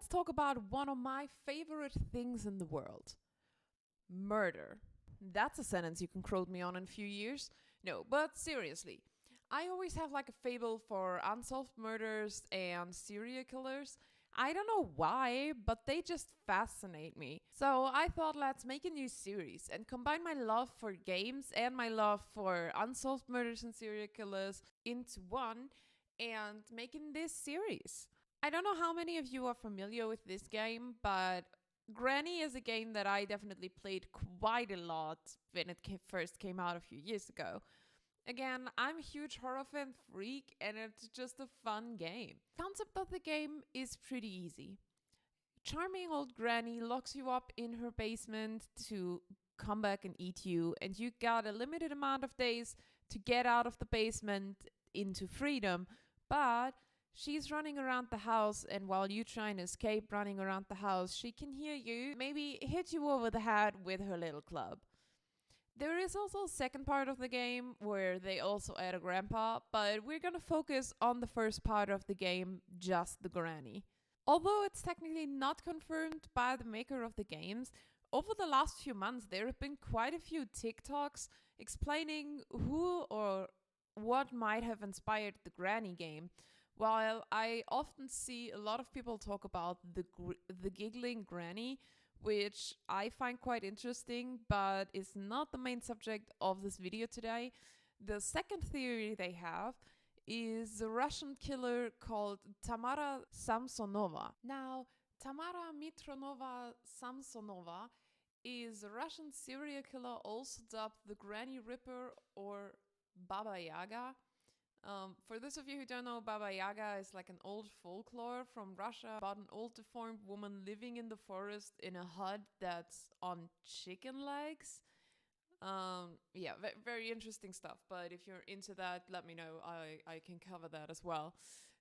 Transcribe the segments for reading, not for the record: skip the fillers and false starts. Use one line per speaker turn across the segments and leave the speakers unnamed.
let's talk about one of my favorite things in the world: murder. That's a sentence you can quote me on in a few years. No, but seriously, I always have like a fable for unsolved murders and serial killers. I don't know why, but they just fascinate me. So I thought, let's make a new series and combine my love for games and my love for unsolved murders and serial killers into one and making this series. I don't know how many of you are familiar with this game, but Granny is a game that I definitely played quite a lot when it first came out a few years ago. Again, I'm a huge horror fan freak and it's just a fun game. Concept of the game is pretty easy. Charming old Granny locks you up in her basement to come back and eat you, and you got a limited amount of days to get out of the basement into freedom, but she's running around the house, and while you try and escape running around the house, she can hear you, maybe hit you over the head with her little club. There is also a second part of the game where they also add a grandpa, but we're gonna focus on the first part of the game, just the granny. Although it's technically not confirmed by the maker of the games, over the last few months there have been quite a few TikToks explaining who or what might have inspired the granny game. While I often see a lot of people talk about the giggling granny, which I find quite interesting, but is not the main subject of this video today. The second theory they have is a Russian killer called Tamara Samsonova. Now, Tamara Mitronova Samsonova is a Russian serial killer, also dubbed the Granny Ripper or Baba Yaga. For those of you who don't know, Baba Yaga is like an old folklore from Russia about an old deformed woman living in the forest in a hut that's on chicken legs. Yeah, very interesting stuff. But if you're into that, let me know. I can cover that as well.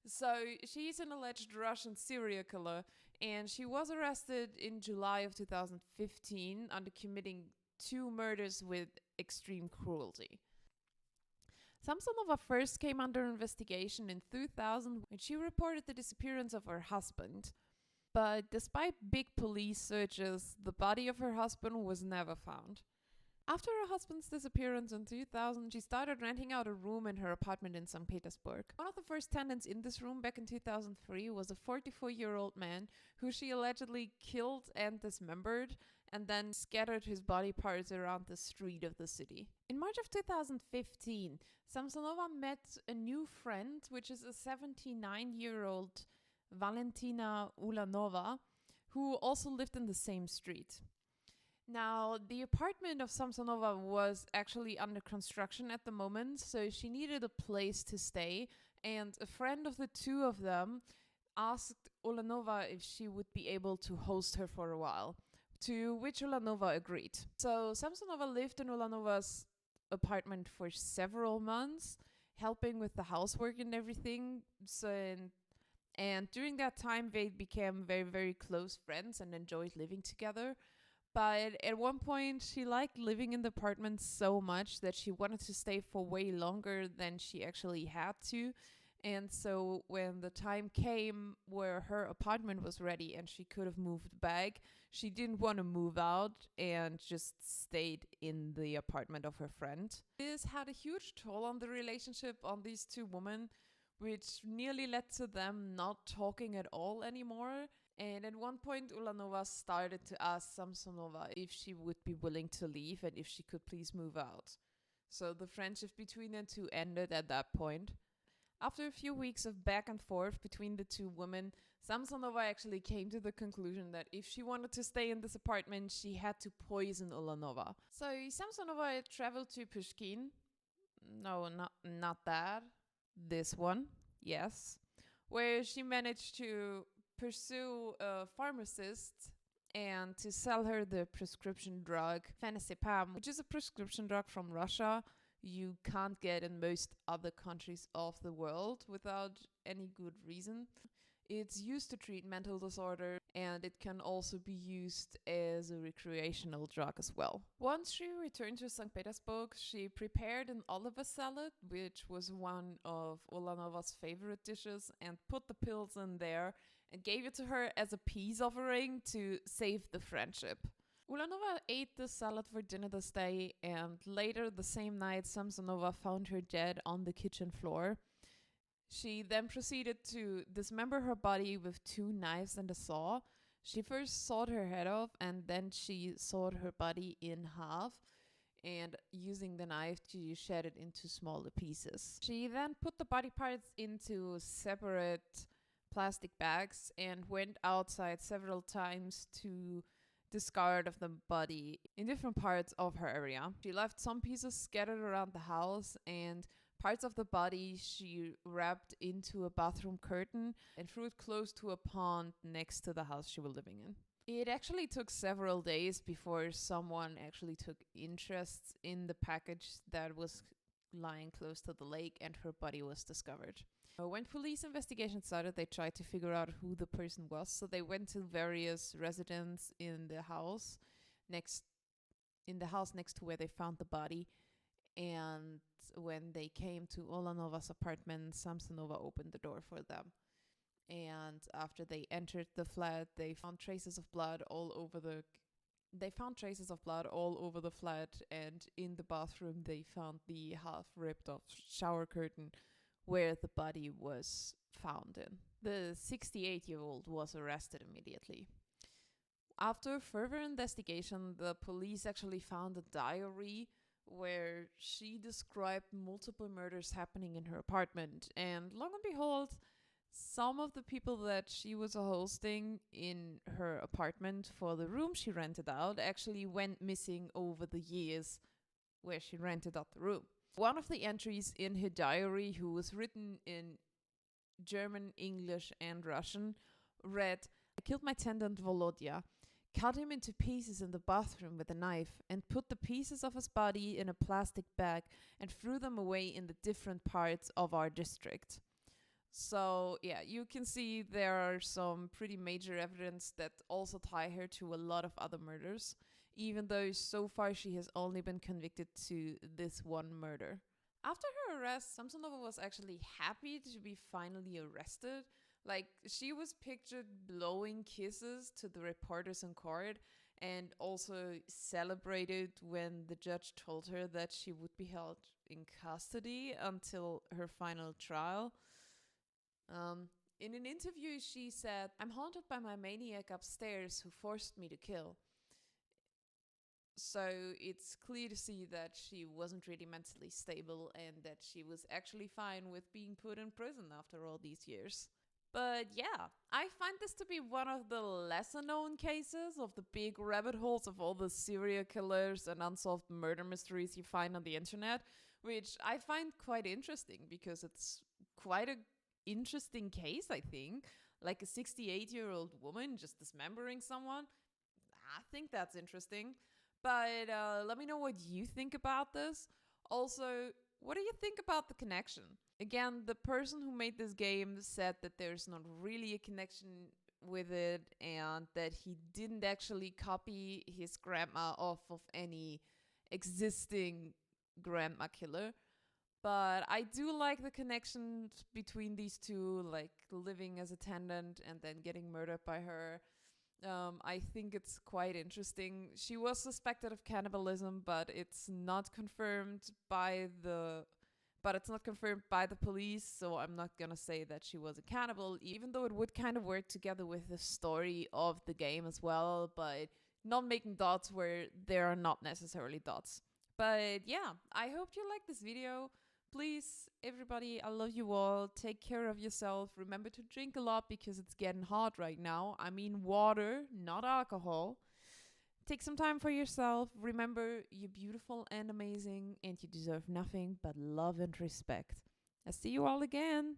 So she's an alleged Russian serial killer, and she was arrested in July of 2015 under committing 2 murders with extreme cruelty. Samsonova first came under investigation in 2000 when she reported the disappearance of her husband. But despite big police searches, the body of her husband was never found. After her husband's disappearance in 2000, she started renting out a room in her apartment in St. Petersburg. One of the first tenants in this room back in 2003 was a 44-year-old man who she allegedly killed and dismembered and then scattered his body parts around the street of the city. In March of 2015, Samsonova met a new friend, which is a 79-year-old Valentina Ulanova, who also lived in the same street. Now, the apartment of Samsonova was actually under construction at the moment, so she needed a place to stay, and a friend of the two of them asked Ulanova if she would be able to host her for a while, to which Ulanova agreed. So Samsonova lived in Ulanova's apartment for several months, helping with the housework and everything. And during that time, they became very, very close friends and enjoyed living together. But at one point, she liked living in the apartment so much that she wanted to stay for way longer than she actually had to. And so when the time came where her apartment was ready and she could have moved back, she didn't want to move out and just stayed in the apartment of her friend. This had a huge toll on the relationship on these two women, which nearly led to them not talking at all anymore. And at one point, Ulanova started to ask Samsonova if she would be willing to leave and if she could please move out. So the friendship between the two ended at that point. After a few weeks of back and forth between the two women, Samsonova actually came to the conclusion that if she wanted to stay in this apartment, she had to poison Ulanova. So Samsonova traveled to Pushkin. No, not that. This one, yes. Where she managed to pursue a pharmacist and to sell her the prescription drug Phenazepam, which is a prescription drug from Russia you can't get in most other countries of the world without any good reason. It's used to treat mental disorder, and it can also be used as a recreational drug as well. Once she returned to St. Petersburg, she prepared an olive salad, which was one of Ulanova's favorite dishes, and put the pills in there and gave it to her as a peace offering to save the friendship. Ulanova ate the salad for dinner this day, and later the same night, Samsonova found her dead on the kitchen floor. She then proceeded to dismember her body with 2 knives and a saw. She first sawed her head off, and then she sawed her body in half, and using the knife, she shed it into smaller pieces. She then put the body parts into separate plastic bags and went outside several times to discard of the body in different parts of her area. She left some pieces scattered around the house, and parts of the body she wrapped into a bathroom curtain and threw it close to a pond next to the house she was living in. It actually took several days before someone actually took interest in the package that was lying close to the lake, and her body was discovered. When police investigations started, they tried to figure out who the person was, so they went to various residents in the house next to where they found the body. And when they came to Olanova's apartment, Samsonova opened the door for them. And after they entered the flat, they found traces of blood all over the flat, and in the bathroom they found the half ripped off shower curtain where the body was found in. The 68-year-old was arrested immediately. After further investigation, the police actually found a diary where she described multiple murders happening in her apartment. And lo and behold, some of the people that she was hosting in her apartment for the room she rented out actually went missing over the years where she rented out the room. One of the entries in her diary, who was written in German, English, and Russian, read, "I killed my tenant Volodya, cut him into pieces in the bathroom with a knife, and put the pieces of his body in a plastic bag and threw them away in the different parts of our district." So yeah, you can see there are some pretty major evidence that also tie her to a lot of other murders, even though so far she has only been convicted to this one murder. After her arrest, Samsonova was actually happy to be finally arrested. Like, she was pictured blowing kisses to the reporters in court, and also celebrated when the judge told her that she would be held in custody until her final trial. In an interview, she said, "I'm haunted by my maniac upstairs who forced me to kill." So it's clear to see that she wasn't really mentally stable, and that she was actually fine with being put in prison after all these years. But yeah, I find this to be one of the lesser known cases of the big rabbit holes of all the serial killers and unsolved murder mysteries you find on the internet, which I find quite interesting because it's quite a interesting case, I think. Like a 68-year-old woman just dismembering someone. I think that's interesting. But let me know what you think about this. Also, what do you think about the connection? Again, the person who made this game said that there's not really a connection with it, and that he didn't actually copy his grandma off of any existing grandma killer. But I do like the connections between these two, like living as a tenant and then getting murdered by her. I think it's quite interesting. She was suspected of cannibalism, but it's not confirmed by the police, so I'm not gonna say that she was a cannibal, even though it would kind of work together with the story of the game as well, but not making dots where there are not necessarily dots. But yeah, I hope you liked this video. Please, everybody, I love you all. Take care of yourself. Remember to drink a lot because it's getting hot right now. I mean water, not alcohol. Take some time for yourself. Remember, you're beautiful and amazing, and you deserve nothing but love and respect. I'll see you all again.